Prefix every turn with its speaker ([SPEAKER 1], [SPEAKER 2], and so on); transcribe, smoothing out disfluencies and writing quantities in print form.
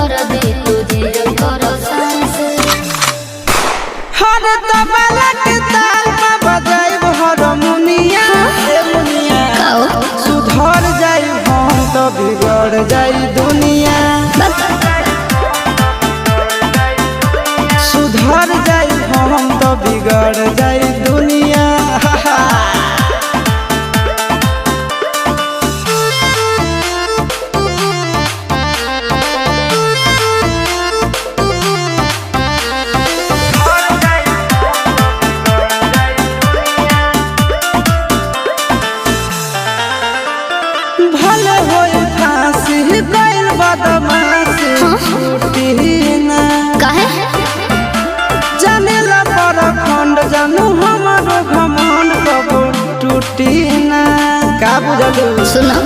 [SPEAKER 1] कर दे तुझे करो सांस
[SPEAKER 2] हर तबला के ताल में बजाइब हारमोनिया ए मुनिया सुधर जाई हम तो बिगड़ जाई दुनिया सुधर जाई हम तो बिगड़ जाई दुनिया भले होई फांसी गइल बदमाशी छूटी ना
[SPEAKER 1] काहे
[SPEAKER 2] जाने ला पर खंड जानू हमारो घमंड कबो टूटी ना का बुझलू
[SPEAKER 1] सुनो